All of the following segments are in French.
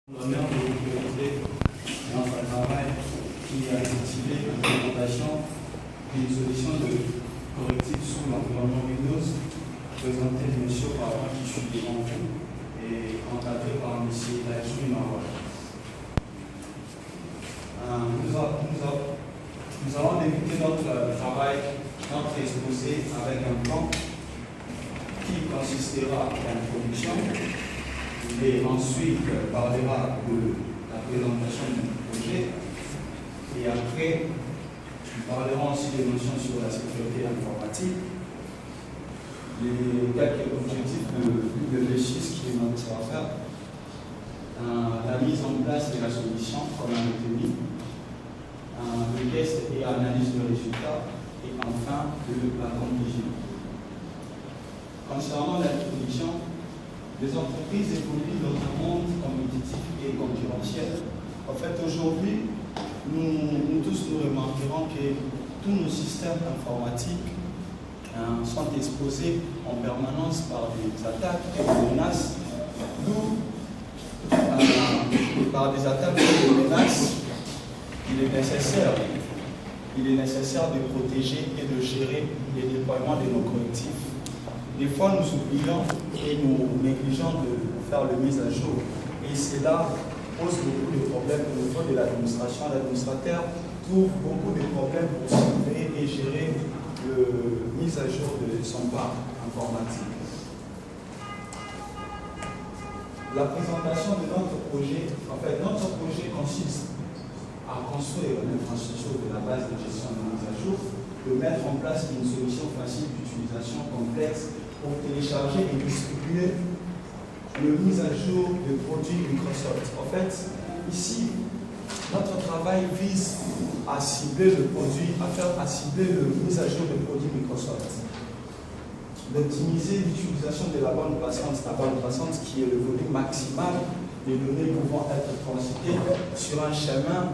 L'honneur de vous présenter dans un travail qui a intitulé l'implémentation d'une solution de correctif sous l'environnement Windows, présenté bien sûr par moi qui suis devant vous et encadré par M. Laïsou Marois. Nous allons débuter notre travail, notre exposé avec un plan qui consistera en introduction. Et ensuite parlera de la présentation du projet. Et après, nous parlerons aussi des notions sur la sécurité informatique, les quelques objectifs de l'ESIS qui est notre savoir-faire, la mise en place de la solution, comme on a retenu, le test et analyse de résultats, et enfin la conclusion. Concernant l'introduction, les entreprises évoluent dans un monde compétitif et concurrentiel. En fait, aujourd'hui, nous tous nous remarquerons que tous nos systèmes informatiques sont exposés en permanence par des attaques et des menaces, d'où par des attaques et des menaces, il est nécessaire de protéger et de gérer les déploiements de nos collectifs. Des fois, nous oublions et nous négligeons de faire le mise à jour. Et cela pose beaucoup de problèmes au niveau de l'administration. L'administrateur trouve beaucoup de problèmes pour surveiller et gérer la mise à jour de son parc informatique. La présentation de notre projet, notre projet consiste à construire une infrastructure de la base de gestion de mise à jour, de mettre en place une solution facile d'utilisation complexe pour télécharger et distribuer le mise à jour de produits Microsoft. En fait, ici, notre travail vise à cibler le produit, à cibler le mise à jour de produits Microsoft, d'optimiser l'utilisation de la bande passante qui est le volume maximal des données pouvant être transitées sur un chemin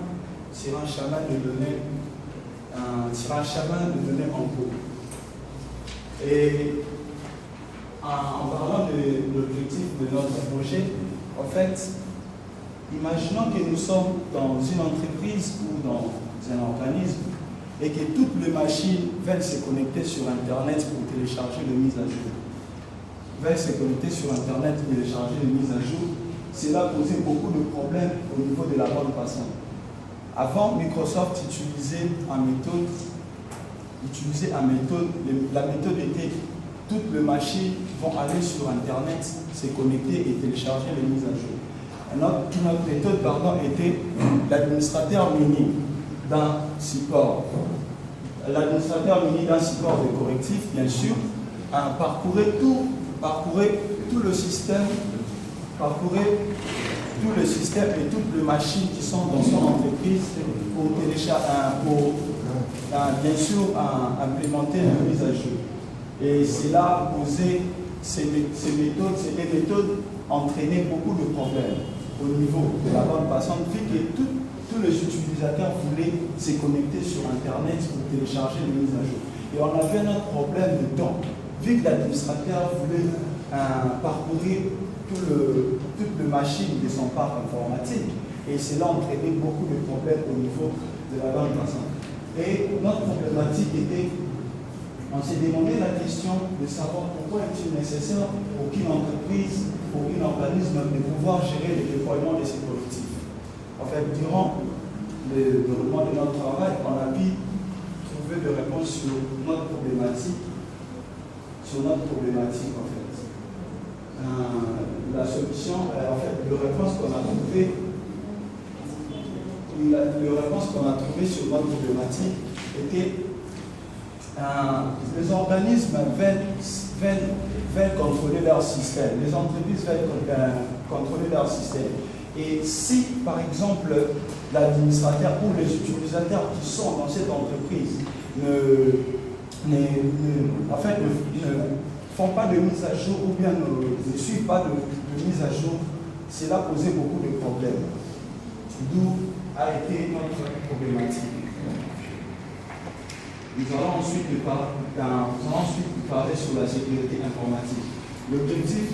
de données en cours. Et en parlant de l'objectif de notre projet, en fait, imaginons que nous sommes dans une entreprise ou dans un organisme et que toutes les machines veulent se connecter sur Internet pour télécharger les mises à jour. Cela posait beaucoup de problèmes au niveau de la bande passante. Avant, Microsoft utilisait la méthode était toutes les machines vont aller sur Internet, se connecter et télécharger les mises à jour. Notre méthode était l'administrateur muni d'un support. L'administrateur muni d'un support de correctif, bien sûr, parcourait tout le système et toutes les machines qui sont dans son entreprise pour bien sûr implémenter la mise à jour. Et cela posait, ces méthodes entraînaient beaucoup de problèmes au niveau de la bande passante, vu que tous les utilisateurs voulaient se connecter sur Internet pour télécharger les mises à jour. Et on avait un autre problème de temps, vu que l'administrateur voulait parcourir toutes les machines de son parc informatique, et cela entraînait beaucoup de problèmes au niveau de la bande passante. Et notre problématique était, on s'est demandé la question de savoir pourquoi est-il nécessaire pour qu'une entreprise, pour un organisme de pouvoir gérer le déploiement de ses collectifs. En fait, durant le déroulement de notre travail, on a pu trouver des réponses sur notre problématique en fait. La solution, les réponses qu'on a trouvées sur notre problématique était les organismes veulent contrôler leur système, les entreprises veulent contrôler leur système. Et si, par exemple, l'administrateur ou les utilisateurs qui sont dans cette entreprise ne font pas de mise à jour ou bien ne suivent pas de mise à jour, cela posait beaucoup de problèmes. D'où a été notre problématique. Nous allons ensuite parler sur la sécurité informatique. L'objectif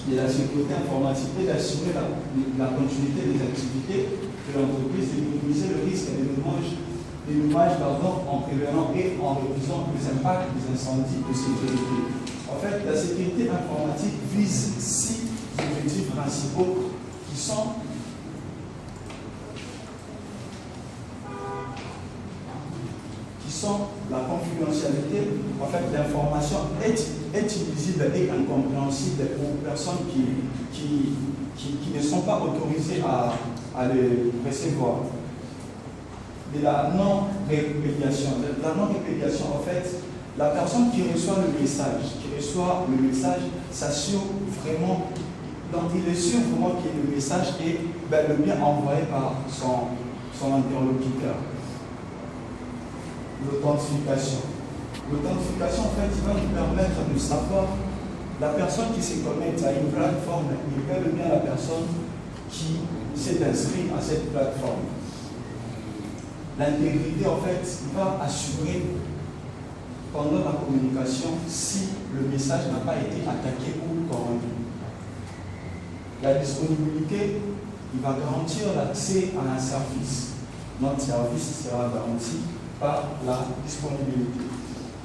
de la sécurité informatique et d'assurer la continuité des activités de l'entreprise, de minimiser le risque des dommages en prévenant et en réduisant les impacts des incendies de sécurité. En fait, la sécurité informatique vise 6 objectifs principaux qui sont la confidentialité. En fait, l'information est illisible et incompréhensible aux personnes qui ne sont pas autorisées à les recevoir. De la non-répétition. La non-répétition, en fait, la personne qui reçoit le message s'assure vraiment, donc il est sûr vraiment que le message est le bien envoyé par son interlocuteur. L'authentification. L'authentification, en fait, il va nous permettre de savoir la personne qui se connecte à une plateforme, il bel bien la personne qui s'est inscrite à cette plateforme. L'intégrité, en fait, va assurer pendant la communication si le message n'a pas été attaqué ou corrompu. La disponibilité, il va garantir l'accès à un service. Notre service sera garanti par la disponibilité.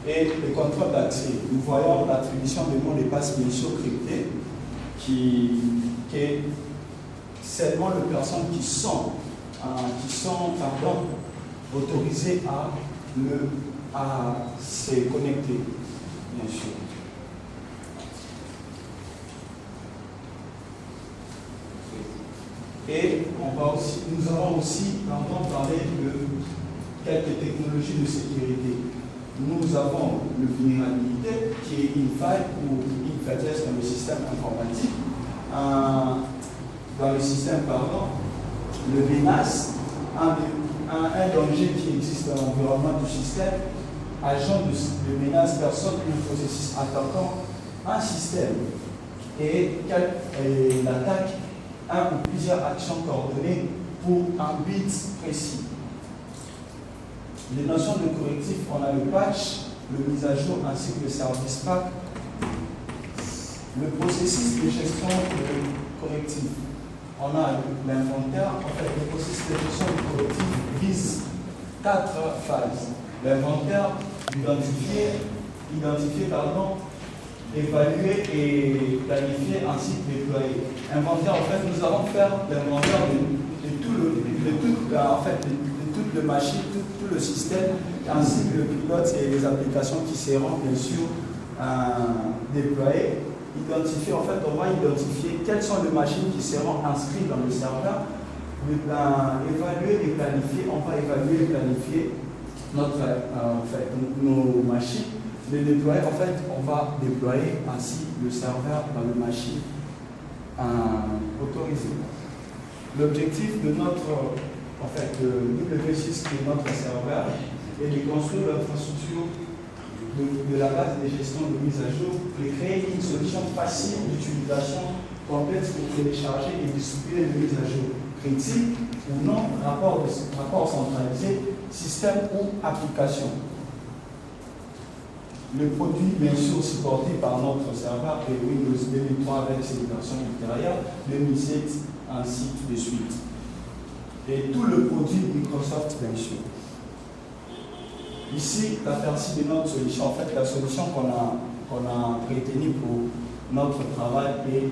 Et le contrôle d'accès, nous voyons l'attribution de mots de passe bien sûr cryptés qui est seulement les personnes qui sont autorisées à se connecter, bien sûr. Et nous allons aussi parler de quelques technologies de sécurité. Nous avons le vulnérabilité, qui est une faille ou une faiblesse dans le système informatique. Le menace, un danger qui existe dans l'environnement du système, agent de menace, personne ou processus attaquant un système et l'attaque un ou plusieurs actions coordonnées pour un but précis. Les notions de correctif, on a le patch, le mise à jour ainsi que le service pack. Le processus de gestion correctif. On a l'inventaire. En fait, le processus de gestion correctif vise 4 phases. L'inventaire, identifier, évaluer et planifier ainsi que déployer. Inventaire, en fait, nous allons faire l'inventaire de toutes les machines, tout le système, ainsi que le pilote et les applications qui seront bien sûr déployées. Identifier, en fait, on va identifier quelles sont les machines qui seront inscrites dans le serveur. Évaluer et planifier, on va évaluer et planifier nos machines. Le déployer, en fait, on va déployer ainsi le serveur dans les machines autorisées. L'objectif de notre W6 qui est notre serveur est de construire l'infrastructure de la base de gestion de mise à jour, de créer une solution facile d'utilisation complexe pour télécharger et distribuer les mises à jour critiques ou non, rapport centralisé, système ou application. Le produit, bien sûr, supporté par notre serveur est Windows 2003 avec ses versions ultérieures, 2007, ainsi de suite. Et tout le produit Microsoft, bien sûr. Ici, l'aperçu de notre solution, en fait, la solution qu'on a retenue pour notre travail est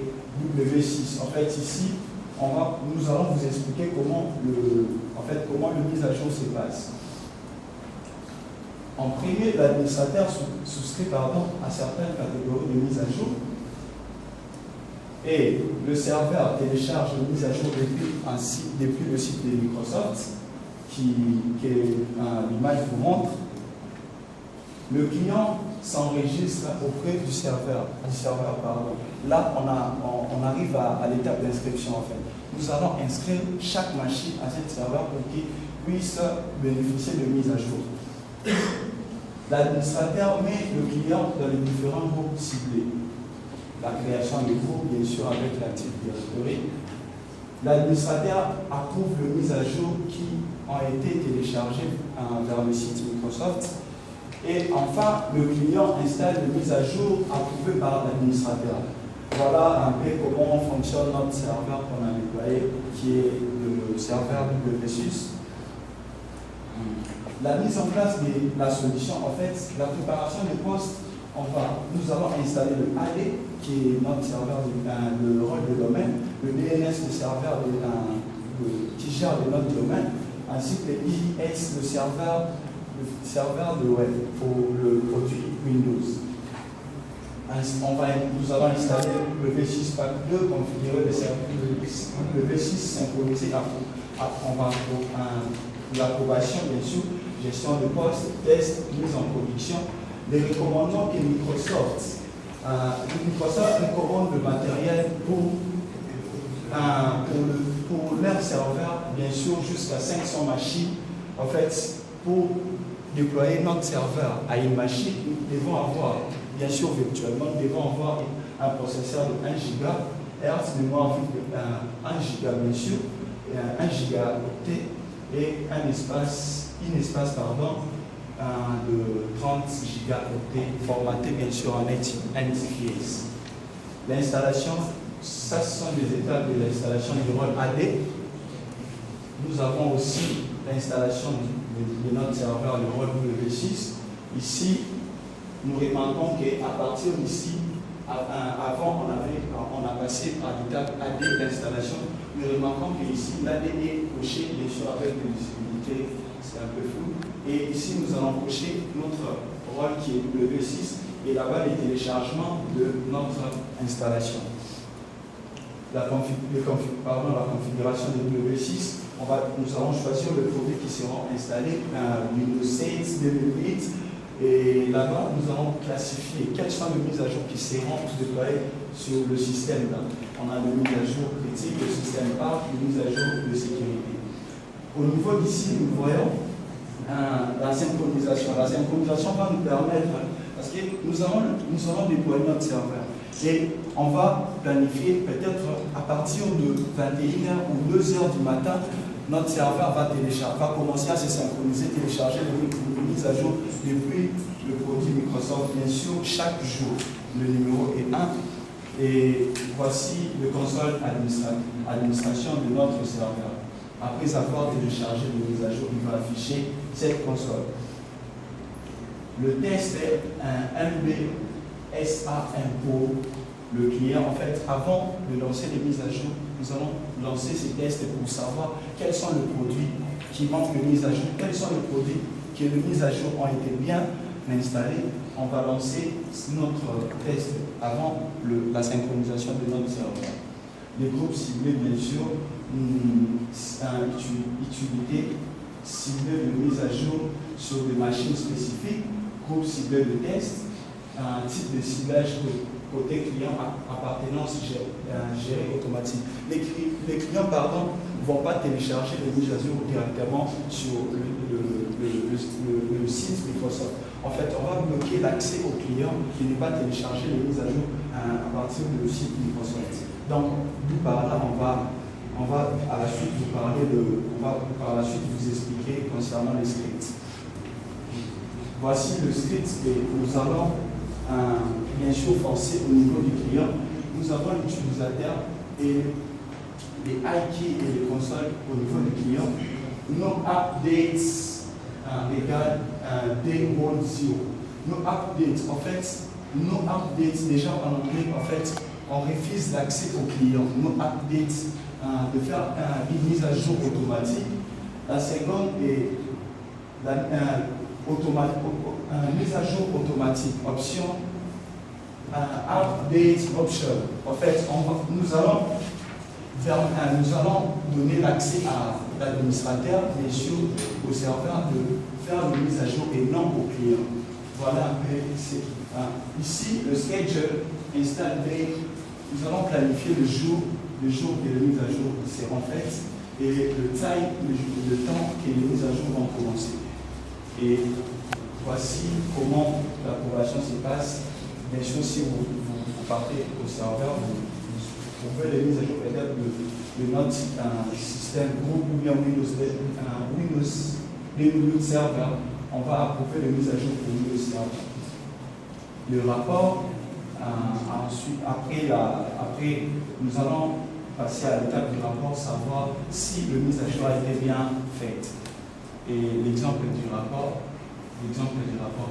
W6. En fait, ici, nous allons vous expliquer comment le mise à jour se passe. En premier, l'administrateur souscrit à certaines catégories de mise à jour et le serveur télécharge la mise à jour depuis le site de Microsoft que l'image vous montre. Le client s'enregistre auprès du serveur. Là, on arrive à l'étape d'inscription en fait. Nous allons inscrire chaque machine à cet serveur pour qu'il puisse bénéficier de mise à jour. L'administrateur met le client dans les différents groupes ciblés. La création des groupes, bien sûr, avec l'Active Directory. L'administrateur approuve les mises à jour qui ont été téléchargées vers le site Microsoft. Et enfin, le client installe les mises à jour approuvées par l'administrateur. Voilà un peu comment fonctionne notre serveur qu'on a déployé, qui est le serveur WSUS. La mise en place de la solution, en fait, la préparation des postes, nous allons installer le AD, qui est notre serveur, le rôle de domaine, le DNS, le serveur qui gère notre domaine, ainsi que le IIS, le serveur de web pour le produit Windows. Nous allons installer le V6 Pack 2, configurer le V6 synchronisé. On va l'approbation, bien sûr, gestion de poste, test, mise en production. Les recommandements que Microsoft recommande le matériel pour leur serveur, bien sûr, jusqu'à 500 machines. En fait, pour déployer notre serveur à une machine, nous devons avoir, bien sûr, virtuellement, nous devons avoir un processeur de 1 GHz, mémoire vive de 1 Go, bien sûr, 1 gigaoctet et un espace de 30 gigaoctets, formaté bien sûr en NTFS. L'installation, ça ce sont les étapes de l'installation du rôle AD. Nous avons aussi l'installation de notre serveur, le rôle W6. Ici, nous remarquons qu'à partir d'ici, avant on a passé par l'étape AD d'installation. Nous remarquons qu'ici, l'AD est coché bien sûr avec des visibilités, c'est un peu flou. Et ici, nous allons cocher notre rôle qui est W6 et là-bas les téléchargements de notre installation. La configuration de W6, nous allons choisir le produit qui sera installé, Windows 7, 2008. Et là-bas, nous allons classifier quelles sont les mises à jour qui seront déployées sur le système. On a les mises à jour critiques, le système PARC, les mises à jour de sécurité. Au niveau d'ici, nous voyons la synchronisation. La synchronisation va nous permettre, parce que nous allons déployer notre serveur. Et on va planifier peut-être à partir de 21h ou 2h du matin, notre serveur va commencer à se synchroniser, télécharger les mises à jour depuis le produit Microsoft, bien sûr, chaque jour. Le numéro est 1. Et voici le console administration de notre serveur. Après avoir téléchargé les mises à jour, il va afficher cette console. Le test est un MBSAM pour le client. En fait, avant de lancer les mises à jour, nous allons lancer ces tests pour savoir quels sont les produits qui manquent de mise à jour, quels sont les produits qui les mises à jour ont été bien installés. On va lancer notre test avant la synchronisation de notre serveur. Les groupes ciblés, bien sûr, utilité ciblée de mise à jour sur des machines spécifiques, groupe ciblé de test, un type de ciblage côté client, appartenance gérée automatique. Les clients, ne vont pas télécharger les mises à jour directement sur le site Microsoft. En fait, on va bloquer l'accès aux clients qui ne pas télécharger les mises à jour à partir du site Microsoft. Donc, par là, on va à la suite vous parler par la suite vous expliquer concernant les scripts. Voici le script que nous allons bien sûr forcer au niveau du client. Nous avons l'utilisateur et les iKey et les consoles au niveau du client. No updates égale day10. No updates, en fait, no updates, déjà en anglais, en fait, on refuse l'accès au client. No updates, de faire une mise à jour automatique. La seconde est mise à jour automatique, option update option. En fait, nous allons donner l'accès à l'administrateur, bien sûr, au serveur de faire une mise à jour et non au client. Voilà un peu ici, le schedule install date. Nous allons planifier le jour que les mises à jour seront faites et le temps que les mises à jour vont commencer. Et voici comment l'approbation se passe. Bien sûr, si vous partez au serveur, vous pouvez les mises à jour peut-être de notre système groupe ou bien Windows Server. On va approuver les mises à jour pour Windows Server. Le rapport Ensuite, après, nous allons passer à l'étape du rapport, savoir si le mise à jour a été bien faite. Et l'exemple du rapport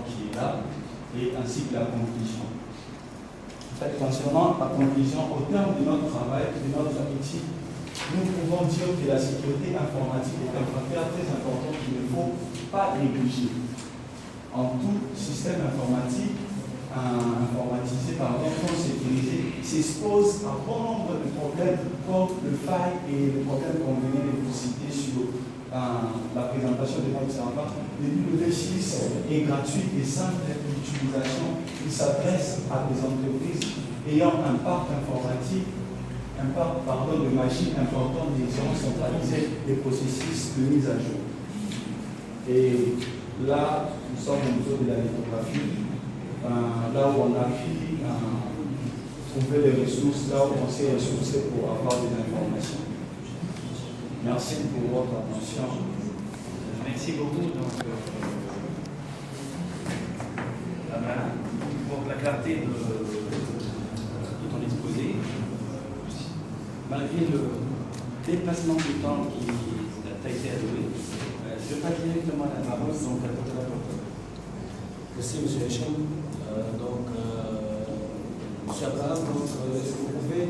qui est là, et ainsi que la conclusion. En fait, concernant la conclusion, au terme de notre travail, de notre éthique, nous pouvons dire que la sécurité informatique est un facteur très important qu'il ne faut pas négliger. En tout système informatique, informatisé, non sécurisé, s'expose à bon nombre de problèmes comme le faille et le problème qu'on venait de vous citer sur la présentation de notre serveur. Le W6 est gratuit et simple d'utilisation. Il s'adresse à des entreprises ayant un parc informatique, de machines importantes, disons, centraliser les processus de mise à jour. Et là, nous sommes au niveau de la lithographie. Là où on a pu trouver les ressources, là où on s'est ressourcé pour avoir des informations. Merci pour votre attention. Merci beaucoup donc, pour la clarté de ton exposé. Malgré le déplacement du temps qui t'a été alloué, je passe directement la parole donc, à votre rapporteur. Merci M. Hicham. M. Abraham, est-ce que vous pouvez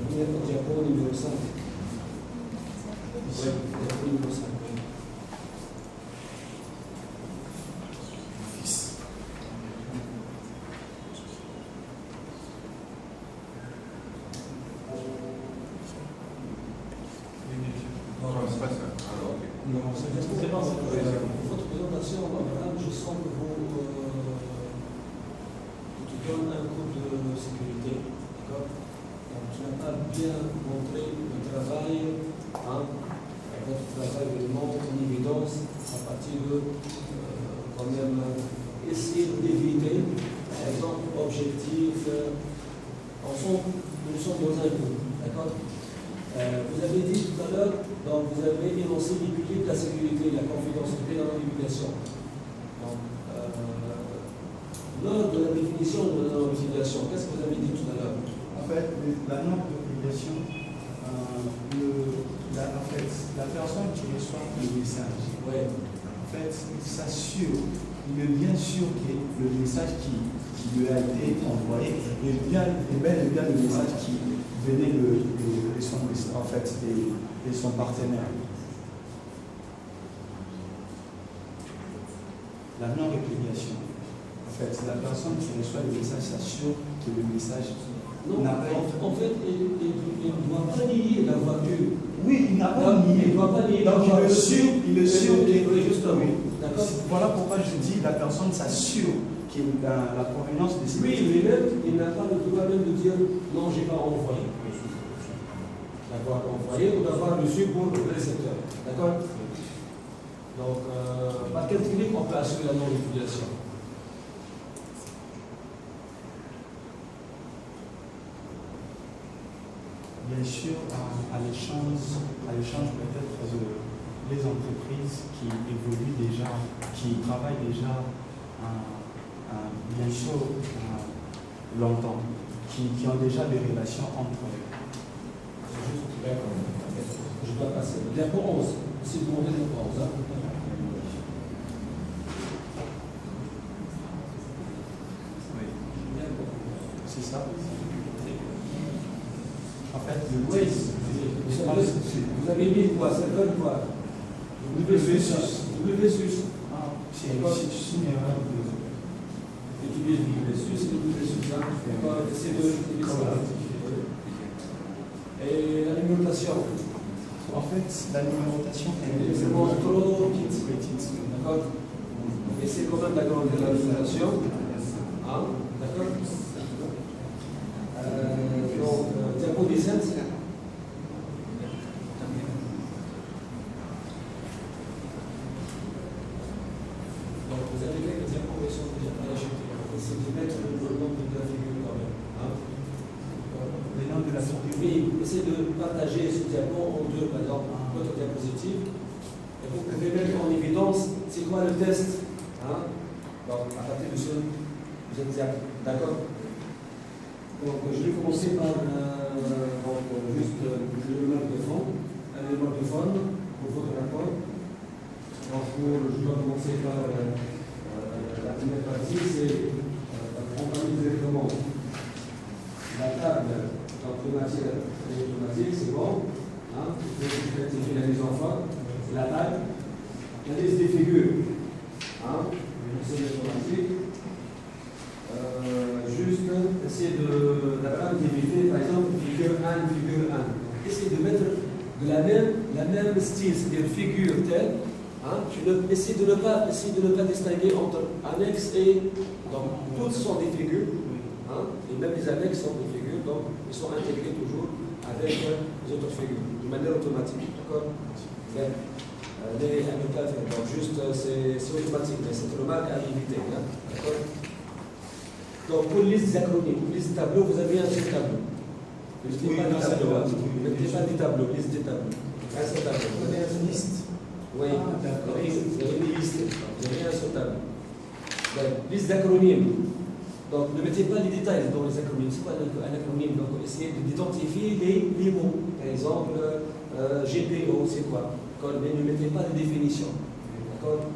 venir au diapo numéro 5? Oui, diapo numéro 5. Votre présentation, Abraham, je sens que vous te donne un coup de sécurité. D'accord? Donc, tu n'as pas bien montré le travail, votre travail de montre en évidence à partir de quand même essayer d'éviter, par exemple, objectif. Nous sommes dans un groupe. D'accord? Vous avez dit tout à l'heure, donc vous avez énoncé l'équilibre de la sécurité, la confidentialité dans la divulgation. Donc, lors de la définition de la notification, qu'est-ce que vous avez dit tout à l'heure? En fait, la norme d'obligation, la personne qui reçoit le message, ouais. en fait, il s'assure, il est bien sûr que le message qui lui a été envoyé est bel et bien le message qui venait de son partenaire. La non-réplication. En fait, la personne qui reçoit le message s'assure que le message n'a pas été... En fait, il ne doit pas nier l'avoir eu. Oui, il n'a pas nié. Il ne doit pas nier l'avoir eu. Il est sûr que... Justement. Voilà pourquoi je dis la personne s'assure que la provenance de ces... Oui, lui-même, il n'a pas le droit même de dire non, je n'ai pas envoyé. D'avoir envoyé ou d'avoir reçu pour le récepteur. D'accord? Donc, par quelle technique on peut assurer la non-répudiation? Bien sûr, à l'échange peut-être les entreprises qui évoluent déjà, qui travaillent déjà bien sûr longtemps, qui ont déjà des relations entre eux. Je dois passer. Diapo 11. Si vous montez le 11. Hein? Oui. C'est ça. En fait, le Waze. Vous avez mis quoi? Ça donne quoi? WSUS. Ah, c'est une erreur de. Utilise WSUS et WSUS. Et la numérotation. En fait, la numérotation est trop petite. D'accord? Et c'est quand même d'accord de la numérotation. Ah, d'accord? Donc, diapo 17. Donc, vous avez quelques diapos qui sont déjà achetés. Essayez de mettre le nom de la figure quand même. Hein? Les noms de la figure. Oui, essayez de partager ce diapo en deux, par exemple, votre diapositive. Et vous pouvez mettre en évidence c'est quoi le test. Hein? Donc, à partir de ce Vous êtes d'accord? Donc, je vais commencer par juste le remarque de fond. Un remarque de fond pour votre rapport. Donc, je dois commencer par la première partie, c'est on parle directement la table d'automatique et automatique, c'est bon. Hein? Vous pouvez identifier la mise en forme, c'est la taille. La liste des figures. Hein? C'est automatique. Juste essayer d'apprendre d'éviter, par exemple, figure 1, figure 1. Essayez de mettre de la même style, c'est-à-dire figure telle. Hein? Essayez de ne pas distinguer entre annexe et. Donc, toutes sont des figures. Hein? Et même les annexes sont des figures, donc ils sont intégrés toujours avec les autres figures, de manière automatique. D'accord? Donc, juste, c'est automatique, mais cette remarque à éviter. Hein? D'accord? Donc, pour les listes acronymes, pour les listes tableaux, vous avez un seul tableau. Ne mettez pas des tableaux. Ne mettez pas des tableaux, liste des tableaux. Un seul tableau. Vous avez une liste. Oui, d'accord. Vous avez une liste. Vous avez un seul tableau. Donc, liste d'acronymes. Donc, ne mettez pas les détails dans les acronymes. C'est quoi un acronyme? Donc, essayez d'identifier les mots. Par exemple, GPO, c'est quoi? Mais ne mettez pas de définition. D'accord?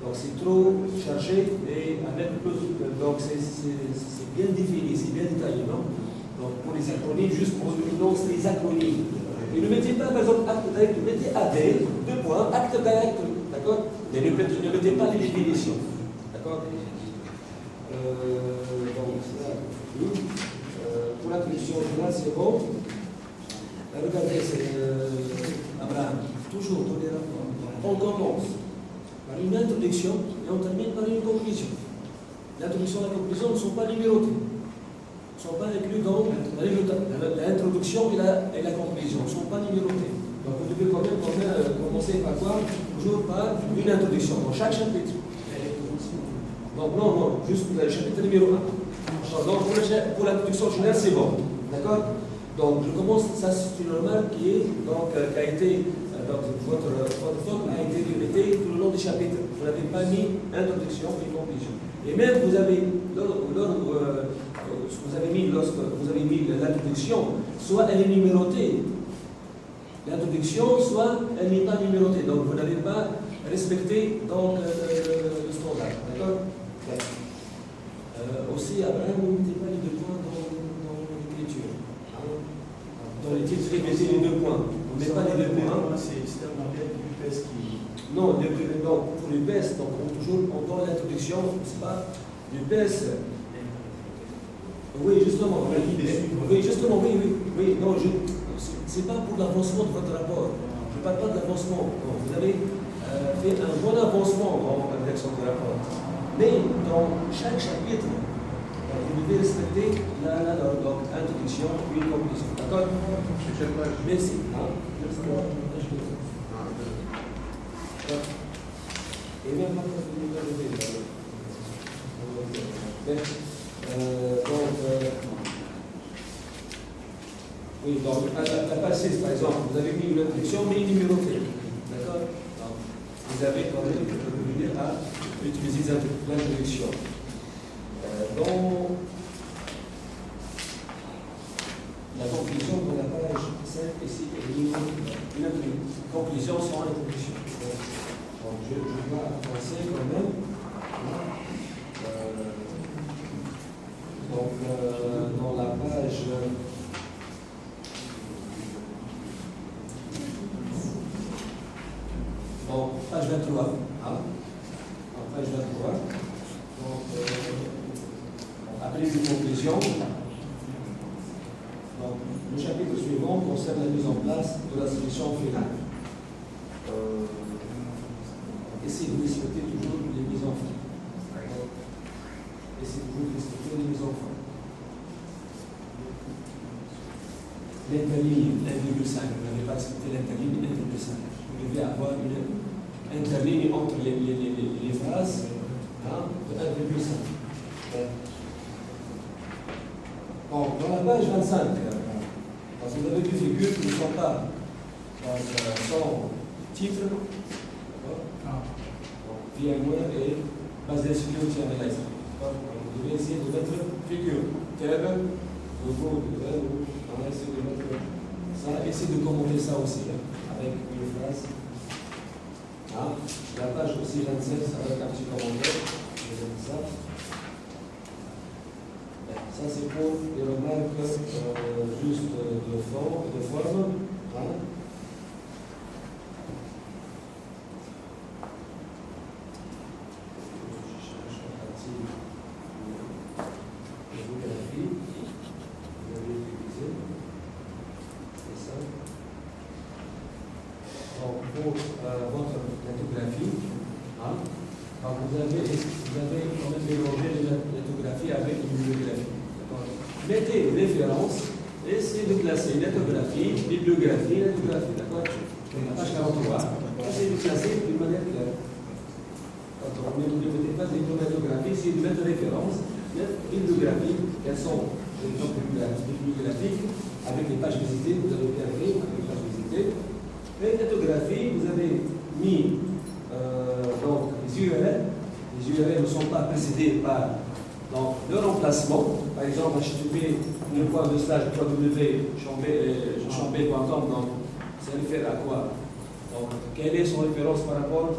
Donc c'est trop chargé et avec plus. Donc c'est bien défini, c'est bien détaillé, non? Donc pour les acronymes, juste pour annoncer les acronymes. Et ne mettez pas, par exemple, acte direct, mettez AD, deux points, acte direct, d'accord? Mais ne mettez pas les définitions. D'accord? Donc ça, pour l'introduction générale, c'est bon. Regardez, c'est Abraham, toujours dans les rapports. On commence par une introduction et on termine par une conclusion. L'introduction et la conclusion ne sont pas numérotées. Ne sont pas inclus dans l'introduction et la conclusion. Ne sont pas numérotées. Donc vous devez quand même commencer par quoi? Toujours par une introduction dans chaque chapitre. Donc non, juste le chapitre numéro 1. Donc pour l'introduction générale, c'est bon. D'accord? Donc je commence, ça c'est une remarque qui a été. Donc, votre faute a été répétée tout le long du chapitre. Vous n'avez pas mis introduction et conclusion. Et même vous avez, ce que vous avez mis lorsque vous avez mis l'introduction, soit elle est numérotée, l'introduction, soit elle n'est pas numérotée. Donc vous n'avez pas respecté donc, le standard. D'accord? Aussi, Abraham, vous ne mettez pas les deux points dans l'écriture. Dans les titres, mettez les deux points. On ne met pas les deux points. C'est un modèle du PES qui. Non, pour le PES, donc on donne l'introduction, c'est pas du PES. Oui, justement. Oui, justement, oui. Non, c'est pas pour l'avancement de votre rapport. Je ne parle pas de l'avancement. Vous avez fait un bon avancement dans la rédaction du rapport. Mais dans chaque chapitre, vous devez respecter donc introduction puis une conclusion. D'accord? Merci. Et même pas oui, donc la page 6, par exemple, vous avez mis une introduction, mais numérotée. D'accord? Vous avez quand même revenir à utiliser l'introduction. Dans la conclusion de la page 7, ici, il y a une conclusion sans introduction. Donc, je dois avancer quand même. Donc, dans la page. Donc, page 23. Hein? Page 23. Donc, après les conclusions, donc, le chapitre suivant concerne la mise en place de la solution finale. Essayez de respecter toujours les mises en forme. Essayez toujours de respecter les mises en forme. L'interligne 1,5. Vous n'avez pas respecté l'interligne 1,5. Vous devez avoir une interligne entre les phrases de 1,5. Bon, dans la page 25, parce que vous avez deux figures qui ne sont pas sans titre, VMware et Basel Security Analyzer. Vous devez essayer de mettre figure. Terre, le mot de terre, on va essayer de mettre ça. Essayez de commenter ça aussi, hein, avec une phrase. Ah, la page aussi 27, avec un petit commentaire. Je vais mettre ça. Ça, c'est pour les remarques juste de forme. Hein. Je cherche la partie de géographie. Vous avez utilisé. C'est ça. Donc, pour votre lithographie, hein, vous avez quand même mélangé la lithographie avec une bibliographie. Mettez référence et essayez de classer lithographie, bibliographie, lithographie. D'accord? Page 43. Essayez de classer d'une manière claire. Quand on ne mettez pas des lithographie, essayez de mettre référence, bibliographie, quelles sont les bibliographiques avec les pages visitées, vous avez bien fait avec les pages visitées. Et lithographie, vous avez mis donc les URL. Les URL ne sont pas précédés par donc, le remplacement. Par exemple, HTTP, le point de slash www.chambé.com, donc ça réfère à quoi? Donc, quelle est son référence par rapport à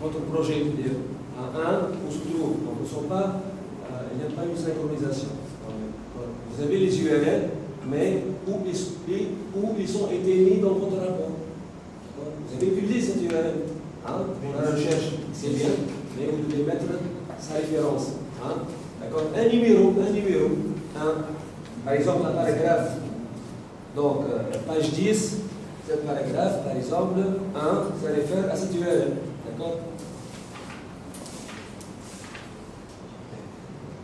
votre projet? À 1, on se trouve. Donc, il n'y a pas une synchronisation. Vous avez les URL, mais où ils ont été mis dans votre rapport. Vous avez publié cette URL. Hein, pour la recherche, c'est bien, mais vous devez mettre sa référence. Hein. D'accord? Un numéro. Hein. Par exemple, un paragraphe. Donc, page 10, ce paragraphe, par exemple, 1, ça réfère à cette URL. D'accord?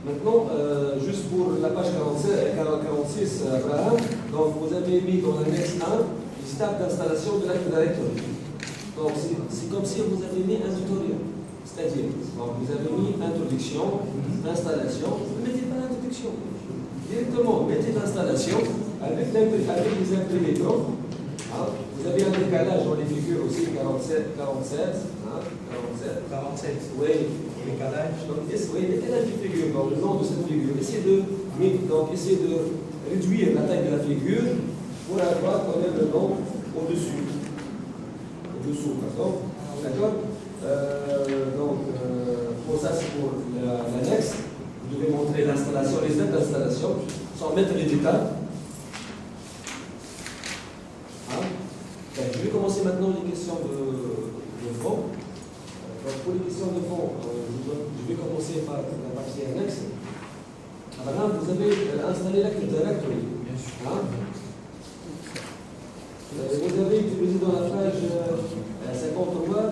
Maintenant, juste pour la page 46, Abraham, donc vous avez mis dans l'annexe 1 les étapes d'installation de la directory. Donc, c'est comme si vous avez mis un tutoriel. C'est-à-dire, vous avez mis introduction, installation, ne mettez pas l'introduction. Directement, mettez l'installation avec les imprimés. Hein. Vous avez un décalage dans les figures aussi, 47. Hein, 47. Oui. Décalage. Donc, oui, mettez la petite figure dans le nom de cette figure. Essayez de réduire la taille de la figure pour avoir quand même le nom au-dessus. D'accord? Donc, pour ça, c'est pour l'annexe. Vous devez montrer l'installation, les étapes d'installation, sans mettre les détails. Hein? Je vais commencer maintenant les questions de fond. Donc, pour les questions de fond, je vais commencer par la partie annexe. Alors, vous avez installé l'Active Directory. Hein? Vous avez utilisé dans la page 53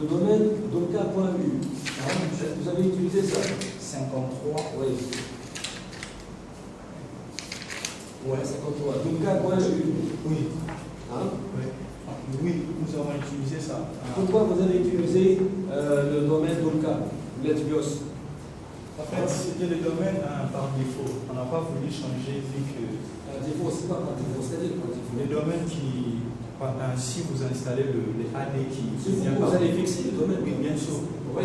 le domaine doka.u. Vous avez utilisé ça? 53. Oui. Ouais, 53. Doka.u. Oui. Hein? Oui, nous avons utilisé ça. Pourquoi vous avez utilisé le domaine doka, LetBIOS? En fait, c'était le domaine par défaut. On n'a pas voulu changer vu que. Par défaut, c'est pas par défaut, c'est-à-dire par défaut. Le domaine qui. Si vous installez les AD qui. Si vous allez fixer le domaine? Oui, bien sûr. Oui.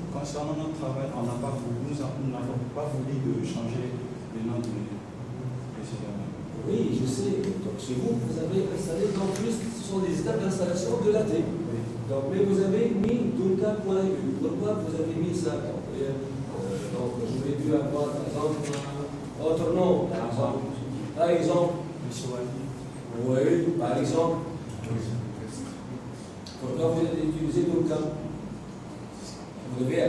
Concernant notre travail, on n'a pas voulu, nous n'avons pas voulu de changer le nom de ce domaine. Oui, je sais. Donc chez vous, vous avez installé, en plus, ce sont des étapes d'installation de l'AD. Oui. Donc, mais vous avez mis doka.u. Pourquoi vous avez mis ça? Donc, j'aurais dû avoir, par exemple, autre nom, par exemple. Par exemple. Monsieur Wadi. Oui, par exemple. Pourquoi vous avez utilisé doka? Vous devez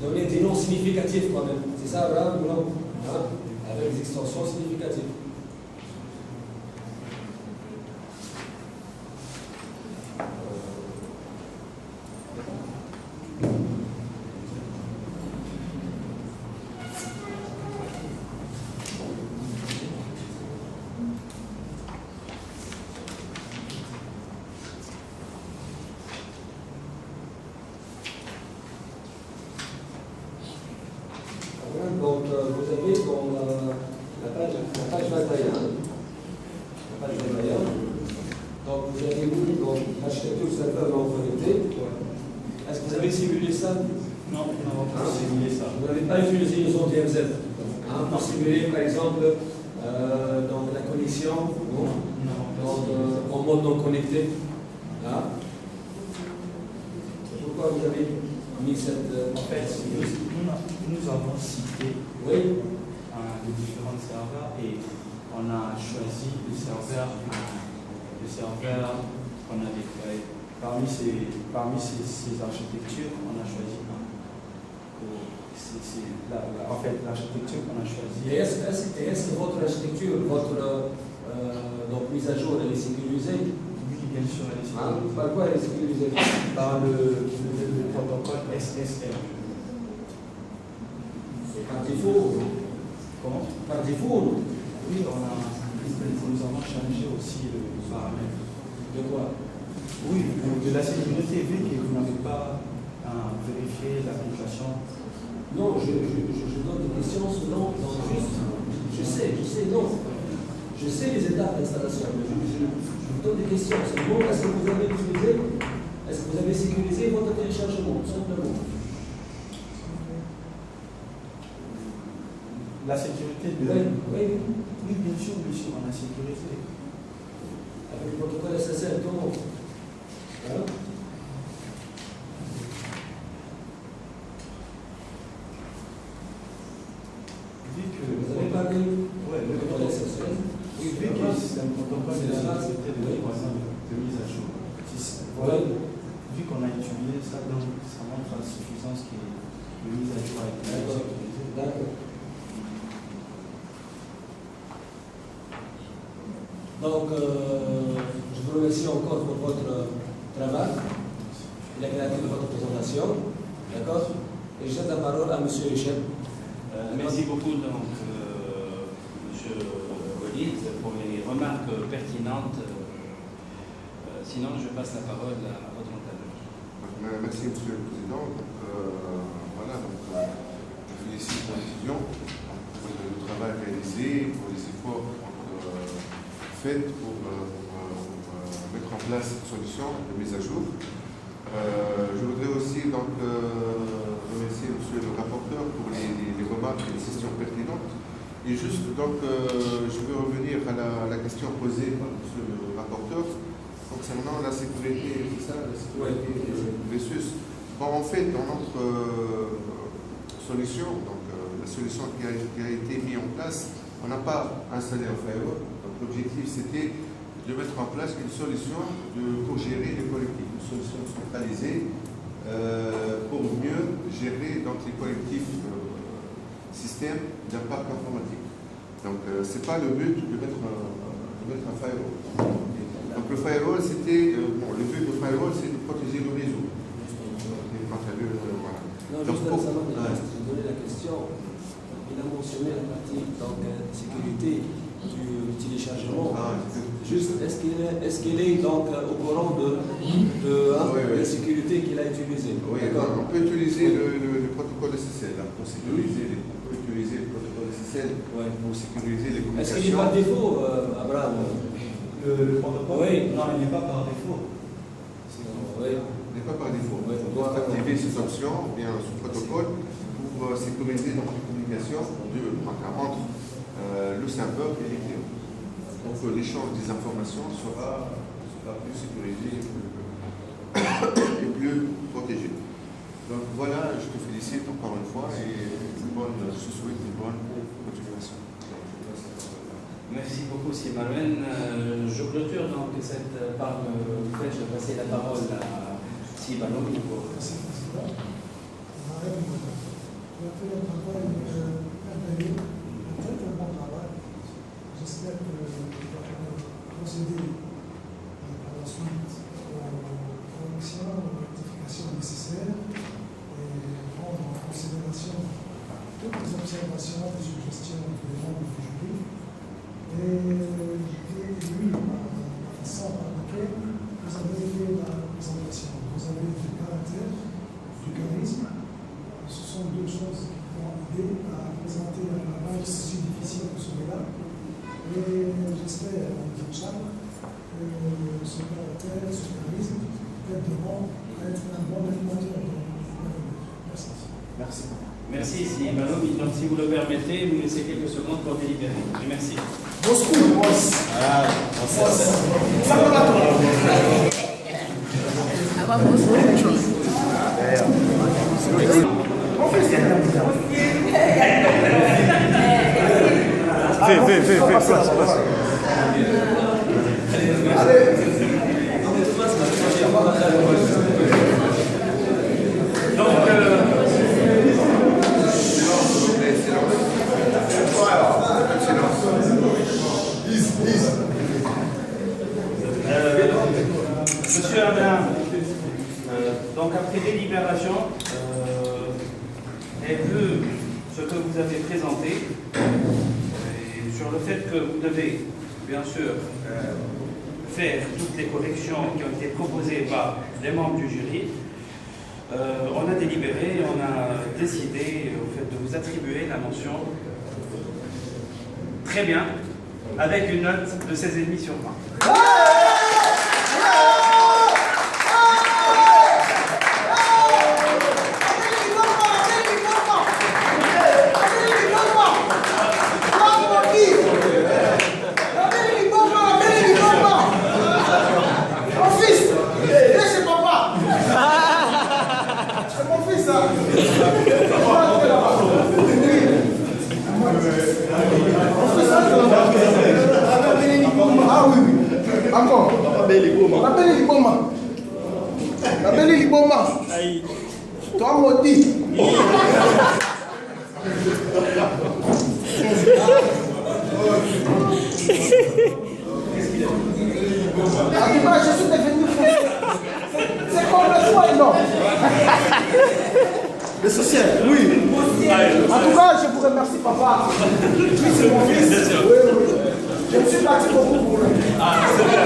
donner des noms significatifs quand même. C'est ça, Abraham, ou non? Hein? Avec des extensions significatives. Donc, vous avez dans la page 21, donc vous avez mis donc, architecture serveur non connecté. Est-ce que vous avez simulé ça? Non, on va pas simuler ça. Vous n'avez pas utilisé une zone DMZ pour simuler, par exemple, donc la connexion en mode non connecté. Pourquoi vous avez mis cette... En fait, nous avons cité Oui. les différents serveurs et on a choisi le serveur qu'on a déployé. Parmi ces architectures, on a choisi un. En fait, l'architecture qu'on a choisie. Et est-ce que votre architecture, votre donc, mise à jour, elle est sécurisée? Oui, bien sûr, elle est sécurisée. Par quoi elle est sécurisée? Par le protocole SSL. Par défaut? Comment? Par défaut? Oui, nous avons changé aussi le paramètre. De quoi? Oui, de la sécurité, vu que vous n'avez pas vérifié l'application. Non, je donne des questions selon, juste, je sais, non. Je sais les étapes d'installation, mais je vous donne des questions. Seulement, est-ce que vous avez utilisé, est-ce que vous avez sécurisé votre téléchargement, simplement? La sécurité de... Oui, bien sûr, on a sécurisé. Avec le protocole SSL, comment? Vous avez parlé le protocole SSL. Oui, vu que c'est un protocole de sécurité de mise à jour. Vu qu'on a utilisé ça, donc ça montre la suffisance que la mise à jour a été sécurisée. D'accord. Donc, je vous remercie encore pour votre travail et la qualité de votre présentation. D'accord? Et je donne la parole à M. Hicham. Merci beaucoup, donc, M. Walid, pour les remarques pertinentes. Sinon, je passe la parole à votre intervenant. Merci, M. le Président. Je félicite la décision pour le travail réalisé, pour les efforts faits pour mettre en place cette solution de mise à jour. Je voudrais aussi remercier M. le rapporteur pour les remarques et les questions pertinentes. Et juste, je veux revenir à la question posée par M. le rapporteur concernant la sécurité, c'est ça, la sécurité versus. Bon, en fait, dans notre solution, la solution qui a été mise en place, on n'a pas installé un firewall. Donc l'objectif, c'était de mettre en place une solution pour gérer les collectifs, une solution centralisée pour mieux gérer les collectifs systèmes d'impact informatique. Donc, ce n'est pas le but de mettre un firewall. Donc, le firewall, c'était. le but du firewall, c'est de protéger le réseau. Voilà. Non, juste récemment, j'ai donné la question. Il a mentionné la partie sécurité du téléchargement. Juste, est-ce qu'il est donc au courant de la sécurité qu'il a utilisée? Oui, on peut utiliser le protocole SSL pour sécuriser. On peut utiliser le protocole SSL pour sécuriser les communications. Est-ce qu'il n'est pas de défaut, Abraham? Le protocole? Oui. Non, il n'est pas par défaut. Il n'est pas par défaut. On doit activer cette option, bien ce protocole, pour sécuriser les communications entre le serveur et les clients. Donc l'échange des informations sera plus sécurisé et plus protégé. Donc voilà, je te félicite encore une fois et je te souhaite une bonne continuation. Merci beaucoup, Simawen. Je clôture donc cette part de fait. Je vais passer la parole à Sibanou pour. Merci, Président. On a fait un travail merveilleux, un très très bon travail. J'espère que nous allons procéder par la suite aux corrections, aux rectifications nécessaires et prendre en considération toutes les observations et suggestions des membres du jury. Et j'ai été élu par la façon par laquelle vous avez fait la présentation. Vous avez du caractère, du charisme. Ce sont deux choses qui vont aider à présenter un travail aussi difficile que celui-là. Et j'espère, Inch'Allah, que ce caractère, ce charisme, peut-être être un bon animateur. Merci. Merci. Merci, si, donc si vous le permettez, vous laissez quelques secondes pour délibérer. Et merci. Fais, place. Donc, Monsieur Abraham, donc après délibération, et vu ce que vous avez présenté, et sur le fait que vous devez, bien sûr, faire toutes les corrections qui ont été proposées par les membres du jury, on a délibéré, on a décidé au fait de vous attribuer la mention très bien, avec une note de 16,5 sur 20. Ah oui, encore. La belle Liboma. La belle Liboma. Toi, maudit. En tout cas, je suis devenu fou. C'est complètement énorme. Le social, oui. En tout cas, je vous remercie, papa. Oui, c'est mon fils. Oui. Je me suis battu beaucoup pour lui. Ah, c'est bien.